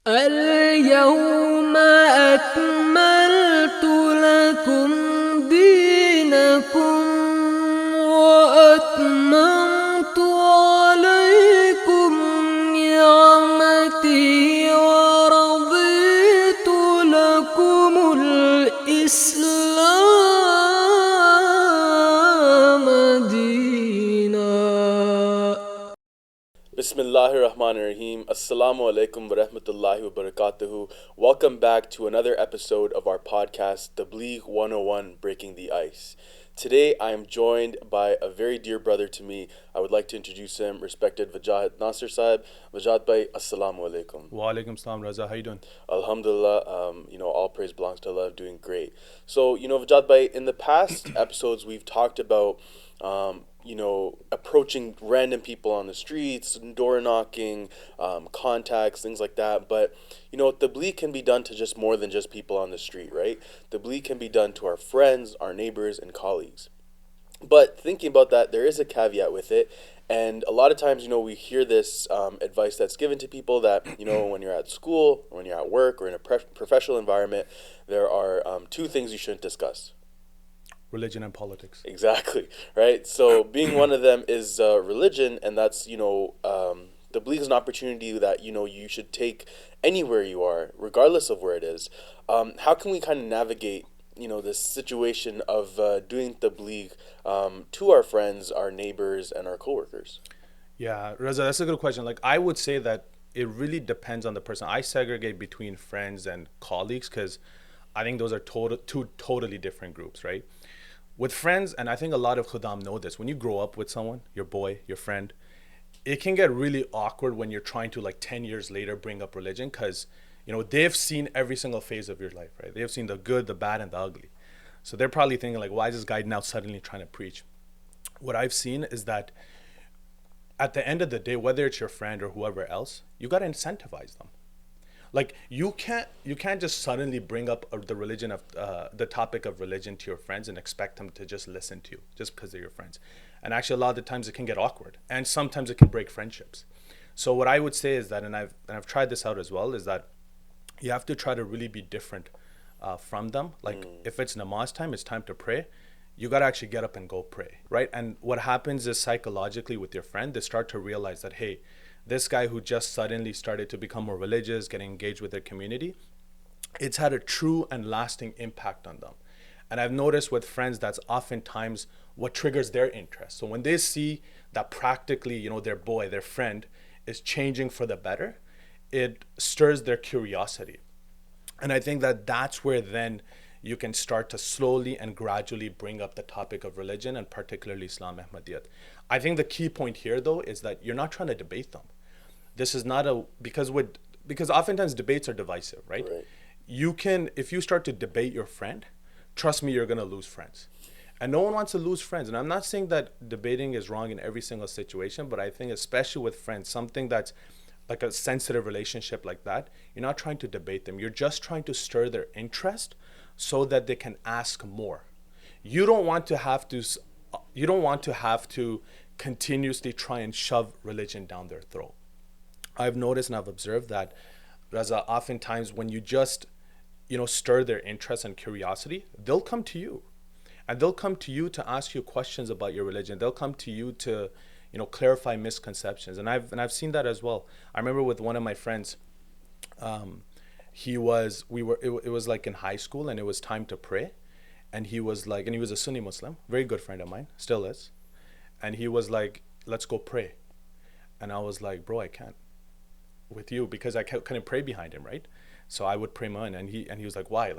اليوم أكملت لكم دينكم وأتممت عليكم نعمتي ورضيت لكم الإسلام دينا. Bismillahirrahmanirrahim. Assalamu alaikum wa rahmatullahi wa barakatuhu. Welcome back to another episode of our podcast, TABLIGH 101 Breaking the Ice. Today I am joined by a very dear brother to me. I would like to introduce him, Respected Wajahat Nasir Sahib. Wajahat bhai, Assalamu alaikum. Wa alaikum salam, Raza. How you doing? Alhamdulillah, all praise belongs to Allah, doing great. So, Wajahat bhai, in the past episodes we've talked about approaching random people on the streets, door knocking, contacts, things like that. But, tabligh can be done to just more than just people on the street, right? Tabligh can be done to our friends, our neighbors, and colleagues. But thinking about that, there is a caveat with it. And a lot of times, we hear this advice that's given to people that, when you're at school, or when you're at work, or in a professional environment, there are two things you shouldn't discuss. Religion and politics. Exactly, right? So being one of them is religion, and that's, tabligh is an opportunity that, you should take anywhere you are, regardless of where it is. How can we kind of navigate, this situation of doing tabligh to our friends, our neighbors, and our coworkers? Yeah, Raza, that's a good question. Like, I would say that it really depends on the person. I segregate between friends and colleagues because I think those are two totally different groups, right? With friends, and I think a lot of khuddam know this, when you grow up with someone, your boy, your friend, it can get really awkward when you're trying to, 10 years later, bring up religion because, they've seen every single phase of your life, right? They've seen the good, the bad, and the ugly. So they're probably thinking, why is this guy now suddenly trying to preach? What I've seen is that at the end of the day, whether it's your friend or whoever else, you got to incentivize them. You can't just suddenly bring up the topic of religion to your friends and expect them to just listen to you just because they're your friends. And actually, a lot of the times it can get awkward, and sometimes it can break friendships. So what I would say is that, and I've tried this out as well, is that you have to try to really be different from them. If it's namaz time, it's time to pray. You got to actually get up and go pray, right? And what happens is psychologically with your friend, they start to realize that, hey, this guy who just suddenly started to become more religious, getting engaged with their community, it's had a true and lasting impact on them. And I've noticed with friends, that's oftentimes what triggers their interest. So when they see that practically, their boy, their friend is changing for the better, it stirs their curiosity. And I think that that's where then you can start to slowly and gradually bring up the topic of religion, and particularly Islam Ahmadiyyat. I think the key point here, though, is that you're not trying to debate them. This is not because oftentimes debates are divisive, right? You can, if you start to debate your friend, trust me, you're going to lose friends. And no one wants to lose friends. And I'm not saying that debating is wrong in every single situation, but I think especially with friends, something that's like a sensitive relationship like that, you're not trying to debate them. You're just trying to stir their interest so that they can ask more. You don't want to have to continuously try and shove religion down their throat. I've noticed and I've observed that, Raza, oftentimes when you just, stir their interest and curiosity, they'll come to you. And they'll come to you to ask you questions about your religion. They'll come to you to, clarify misconceptions. And I've seen that as well. I remember with one of my friends, it was in high school and it was time to pray. And he was a Sunni Muslim, very good friend of mine, still is. And he was like, let's go pray. And I was like, bro, I can't with you because I couldn't pray behind him, right? So I would pray mine, and he was like, why?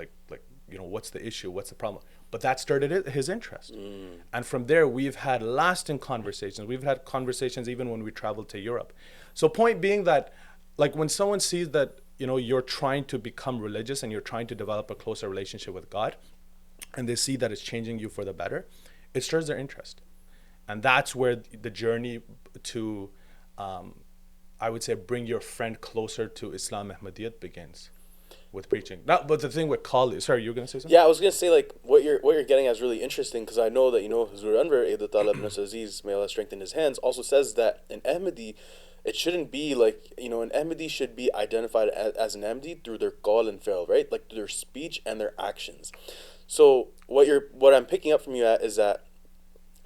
What's the issue? What's the problem? But that started his interest. And from there, we've had lasting conversations. We've had conversations even when we traveled to Europe. So point being that, when someone sees that, you're trying to become religious and you're trying to develop a closer relationship with God, and they see that it's changing you for the better, it stirs their interest. And that's where the journey to, I would say, bring your friend closer to Islam Ahmadiyyat begins with preaching. But the thing with college, sorry, you were going to say something? Yeah, I was going to say, what you're getting at is really interesting, because I know that, Huzur Anwar, Ibn Aziz, may Allah strengthen his hands, also says that an Ahmadi it shouldn't be like, an enmity should be identified as an enmity through their qawl and fi'l, right? Like their speech and their actions. So what I'm picking up from you at is that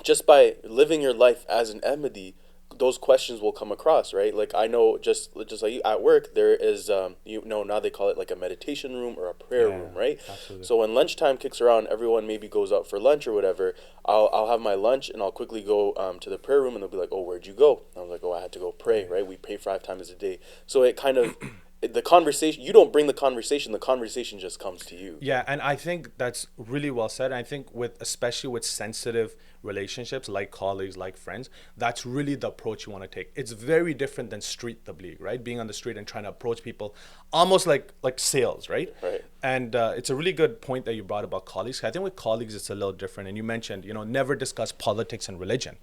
just by living your life as an enmity, those questions will come across, right? Like I know, just like you at work, there is now they call it like a meditation room or a prayer Yeah, room, right? absolutely. So when lunchtime kicks around, everyone maybe goes out for lunch or whatever. I'll have my lunch and I'll quickly go to the prayer room, and they'll be like, "Oh, where'd you go?" And I was like, "Oh, I had to go pray." Right? We pray 5 times a day, so it kind of the conversation. You don't bring the conversation just comes to you. Yeah, and I think that's really well said. I think especially with sensitive relationships like colleagues, like friends, that's really the approach you want to take. It's very different than street tabligh, right? Being on the street and trying to approach people almost like sales, right? Right. And it's a really good point that you brought about colleagues. I think with colleagues it's a little different. And you mentioned, never discuss politics and religion.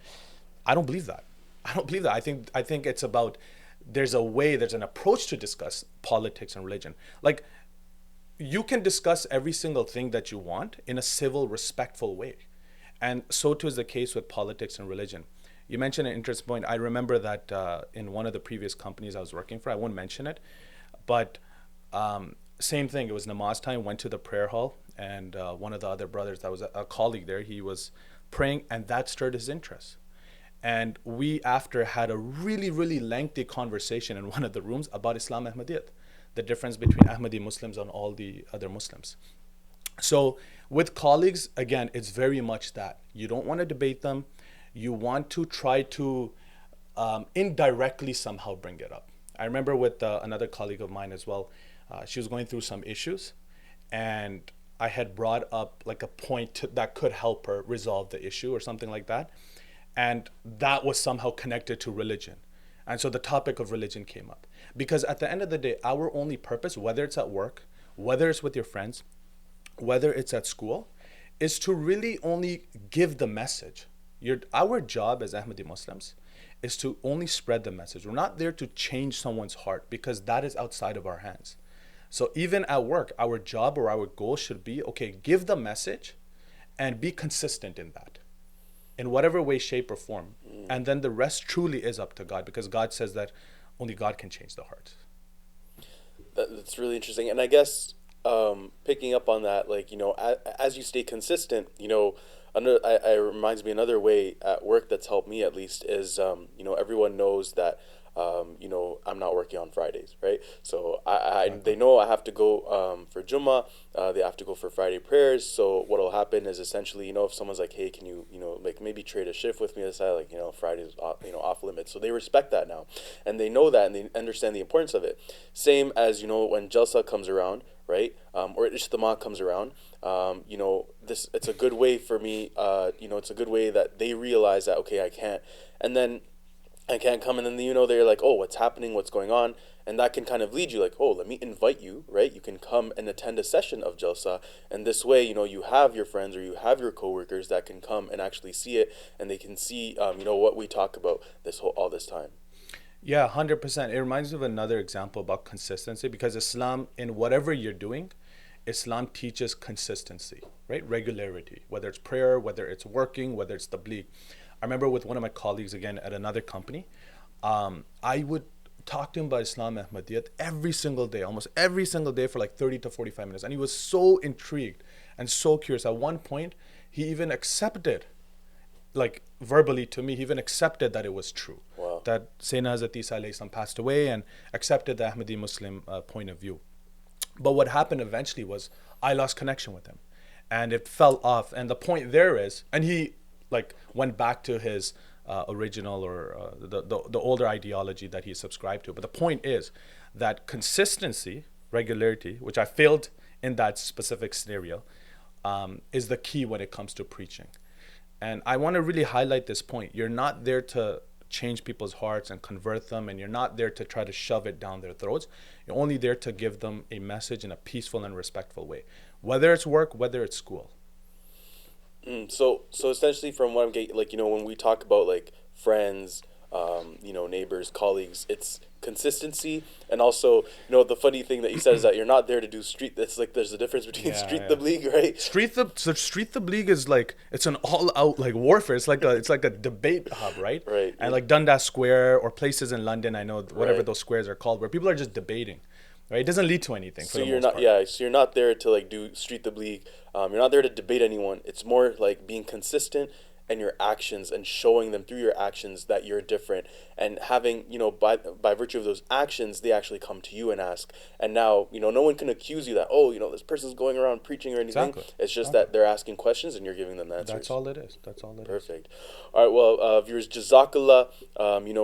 I don't believe that. I don't believe that. I think it's about there's an approach to discuss politics and religion. Like you can discuss every single thing that you want in a civil, respectful way. And so too is the case with politics and religion. You mentioned an interesting point. I remember that in one of the previous companies I was working for, I won't mention it, but same thing. It was namaz time, went to the prayer hall, and one of the other brothers that was a colleague there, he was praying, and that stirred his interest. And we after had a really, really lengthy conversation in one of the rooms about Islam Ahmadiyyat, the difference between Ahmadi Muslims and all the other Muslims. So with colleagues, again, it's very much that. You don't want to debate them. You want to try to indirectly somehow bring it up. I remember with another colleague of mine as well, she was going through some issues, and I had brought up like a point that could help her resolve the issue or something like that. And that was somehow connected to religion. And so the topic of religion came up. Because at the end of the day, our only purpose, whether it's at work, whether it's with your friends, whether it's at school, is to really only give the message. Our job as Ahmadi Muslims is to only spread the message. We're not there to change someone's heart because that is outside of our hands. So even at work, our job or our goal should be, okay, give the message and be consistent in that, in whatever way, shape, or form. And then the rest truly is up to God, because God says that only God can change the heart. That's really interesting. And I guess picking up on that, like, as you stay consistent, it reminds me another way at work that's helped me at least is, everyone knows that, I'm not working on Fridays, right? So they know I have to go for Jummah, they have to go for Friday prayers. So what'll happen is essentially, if someone's like, hey, can you, like maybe trade a shift with me this side, like, Friday's off limits. So they respect that now, and they know that, and they understand the importance of it. Same as, when Jalsa comes around, right? Or Ijtima comes around, it's a good way for me, it's a good way that they realize that, okay, I can't come, and then they're like, oh, what's happening, what's going on, and that can kind of lead you like, oh, let me invite you, right? You can come and attend a session of Jalsa, and this way, you have your friends or you have your coworkers that can come and actually see it, and they can see, what we talk about all this time. Yeah, 100%. It reminds me of another example about consistency, because Islam, in whatever you're doing, Islam teaches consistency, right? Regularity, whether it's prayer, whether it's working, whether it's tabligh. I remember with one of my colleagues, again, at another company, I would talk to him about Islam Ahmadiyyat every single day, almost every single day for like 30 to 45 minutes. And he was so intrigued and so curious. At one point, he even accepted, like verbally to me, he even accepted that it was true. Wow. That Sayyidina Hazrat Isa alayhi salam passed away, and accepted the Ahmadi Muslim point of view. But what happened eventually was I lost connection with him, and it fell off. And the point there is, and he like went back to his original or the older ideology that he subscribed to. But the point is that consistency, regularity, which I failed in that specific scenario, is the key when it comes to preaching. And I want to really highlight this point. You're not there to change people's hearts and convert them, and you're not there to try to shove it down their throats. You're only there to give them a message in a peaceful and respectful way, whether it's work, whether it's school. So essentially, from what I'm getting, like, when we talk about like friends, neighbors, colleagues. It's consistency, and also, the funny thing that you said is that you're not there to do street. It's like there's a difference between street tabligh, right? Street tabligh is like, it's an all out like warfare. It's like a debate hub, right? Right. And like Dundas Square or places in London, I know whatever Right. those squares are called, where people are just debating, right? It doesn't lead to anything. So you're not, yeah. So you're not there to like do street tabligh. You're not there to debate anyone. It's more like being consistent and your actions, and showing them through your actions that you're different, and having, by virtue of those actions, they actually come to you and ask. And now, no one can accuse you that, oh, this person's going around preaching or anything. Exactly. It's just that they're asking questions and you're giving them the answers. That's all it is. Perfect. All right. Well, viewers, jazakallah,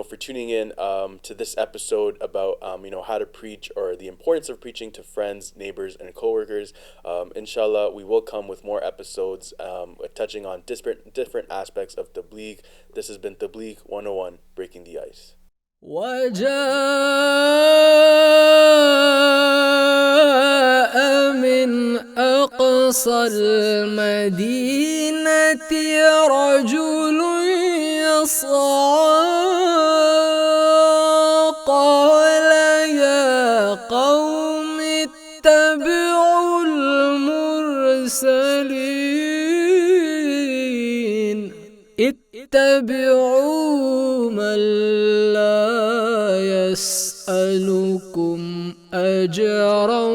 for tuning in to this episode about, how to preach, or the importance of preaching to friends, neighbors, and coworkers. Inshallah, we will come with more episodes touching on different aspects of tabligh. This has been Tabligh 101, Breaking the Ice. وجاء من أقصى المدينة رجل يسعى قال يا قوم اتبعوا المرسلين اتبعوا من لا يسألكم أجرا